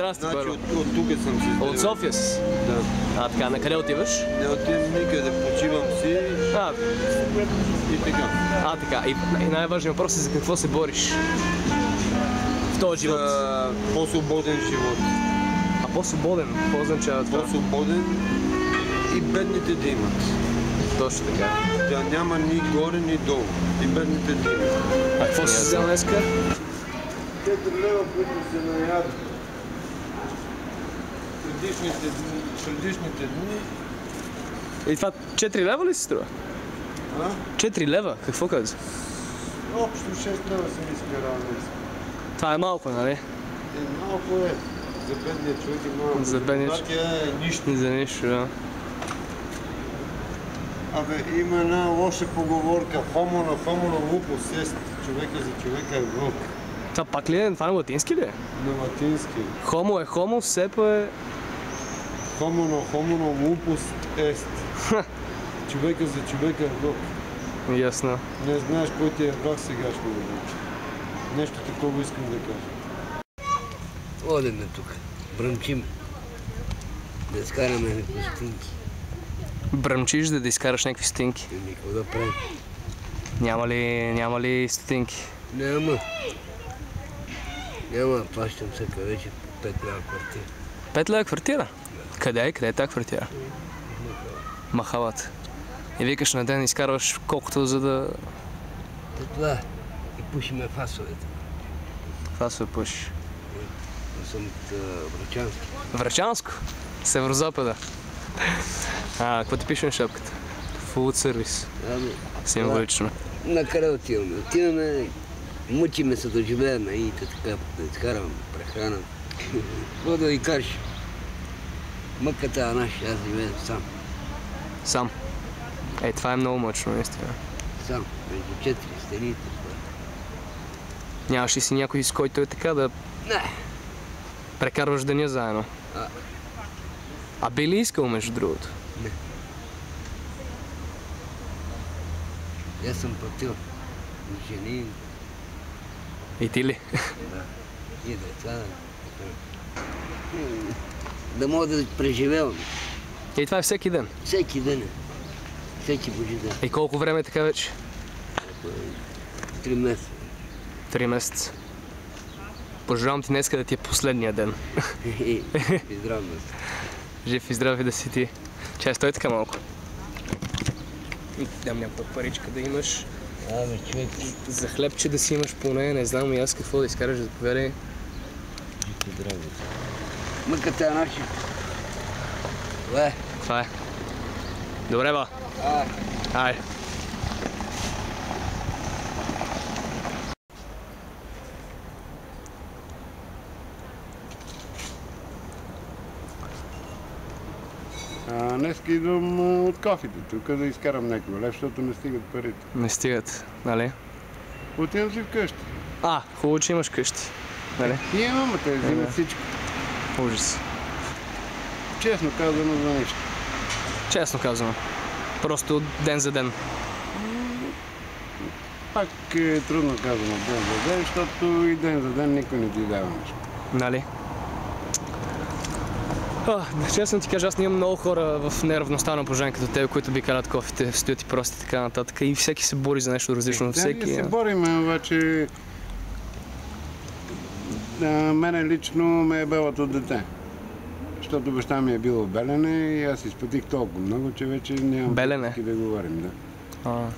Здрасти, Значи първо. от тук съм се. От София си? Да. А, така, на къде отиваш? Не отивам никъде, почивам си А, и така. така. И най-важният въпрос е за какво се бориш в този живот? За по-свободен живот. А по-свободен? Какво означава това? По-свободен и бедните да имат. Точно така. Да няма ни горе, ни долу. И бедните да имат. А какво си взел днеска? 4 лева, които се наядат. Предишните дни. И това 4 лева ли си струва? А? 4 лева? Какво каза? Общо 6 лева съм изкарал днес. Това е малко, нали? Малко е. За бедния човек е малко. За бедния човек. Това е нищо. За нищо, да. Абе, има една лоша поговорка. Homo на lupus est. Човека за човека е вълк. Това пак ли е? Това на латински ли е? На латински. Хомо е хомо, сепа е... Homo на lupus est. Човека за човека е вълк. Ясно. Не знаеш кой ти е враг сегашно време. Нещо такова искам да кажа. Одеме тук, бръмчим, да изкараме някакви стинки. Бръмчиш да изкараш някакви стотинки. Какво да правим? Няма ли стотинки? Няма. Плащам всяка вечер по 5 лева квартира. 5 лева квартира? Къде е? Къде е тази квартира? Махалата. И викаш на ден изкарваш колкото за да... Това и пушиме фасовете. Фасове пушиш. Аз съм от Врачанско. Врачанско? Северозапада. Какво ти пише на шапката? Full service. Символично. На къде отиваме? Отиваме, мъчиме се да живеем и така, да изкарваме прехрана. Какво да ви кажеш? Мъката е наша, аз живеем сам. Сам? Това е много мъчно, наистина. Сам, между 4 стените. Нямаш ли си някой, с който е така да Не. прекарваш деня заедно? А би ли искал, между другото? Не. Аз съм платил жени. И ти ли? Да. И деца. Да мога да преживявам. И това е всеки ден? Всеки ден. Всеки божи ден. И колко време е така вече? 3 месеца. 3 месеца. Пожелавам ти днеска да ти е последния ден. И здраво да си. Жив и здрав и да си ти. Чай, стой така малко. И ти дам някаква паричка да имаш. Човек. За хлебче да си имаш поне, не знам и аз какво да изкараш, заповядай. Жив и здраво да си. Мъката е наша. Това е. Добре, ба. Айде. Днеска идвам от кофите тук да изкарам някакво лев, защото не стигат парите. Не стигат, нали? Отивам си вкъщи. Хубаво, че имаш къщи. Нали? И имам, те взимат всичко. Ужас. Честно казано за нищо. Честно казано. Просто ден за ден. Пак е трудно казано ден за ден, защото и ден за ден никой не ти дава нещо. Нали? Честно ти кажа, аз не имам много хора в неравностойно положение като теб, които обикалят кофите, стоят и просто и така нататък. И всеки се бори за нещо различно. Ние се бориме, обаче мене лично ме е белът от дете. Защото баща ми е бил в Белене и аз изпътих толкова много, че вече нямам практики да говорим. Да.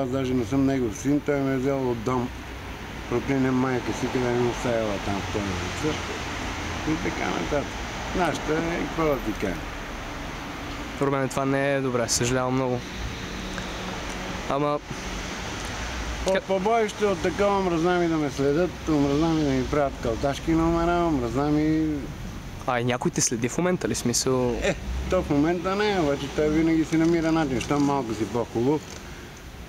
Аз даже не съм негов син, той ме е взел от дом. Проклине майка си, къде ме оставила там в този лица. И така нататък. Нашата е какво да ти кажа. Според мен това не е добре, съжалявам много. Ама... От побоище от такова омръзна ми да ме следят, омръзна ми да ми правят калташки номера, омръзна ми... И някой те следи в момента ли, смисъл? То в момента не, обаче той винаги си намира начин, щом малко си по-хубав,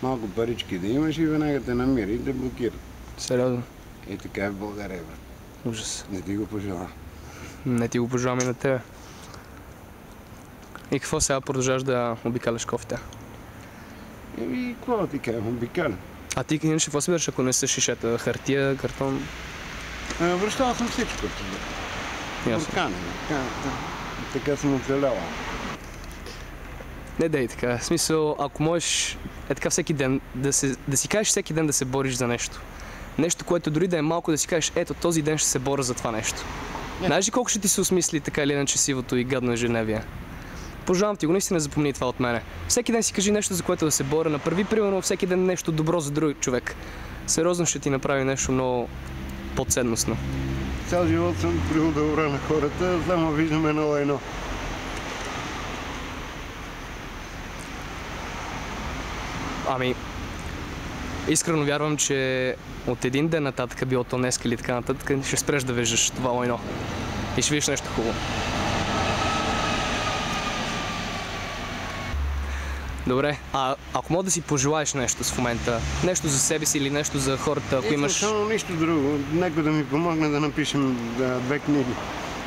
малко парички да имаш и веднага те намира и те блокират. Сериозно? И така е в България, брат. Ужас. Не ти го пожелавам. Не ти го пожелавам и на тебе. И какво сега продължаваш да обикаляш кофите? Какво да ти кажа, обикаля. А ти иначе какво събираш, ако не са шишета? Хартия, картон? Връщал съм всичко. Буркане. Така съм оцеляла. Не дей така. В смисъл, ако можеш така всеки ден да си кажеш всеки ден да се бориш за нещо. Нещо, което дори да е малко да си кажеш, ето този ден ще се боря за това нещо. Знаеш ли колко ще ти се осмисли така или иначе сивото и гадно ежедневие? Пожелавам ти го, наистина запомни това от мене. Всеки ден си кажи нещо, за което да се боря. Направи примерно всеки ден нещо добро за друг човек. Сериозно ще ти направи нещо много по-ценностно. Цял живот съм правил добра на хората, само виждам едно. Ами, искрено вярвам, че от един ден нататък, било то днес или така нататък, ще спреш да виждаш това лайно. И ще видиш нещо хубаво. Добре, ако мога да си пожелаеш нещо в момента, нещо за себе си или нещо за хората, ако имаш... Само нищо друго, някой да ми помогне да напишем 2 книги.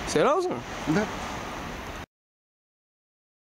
Сериозно? Да.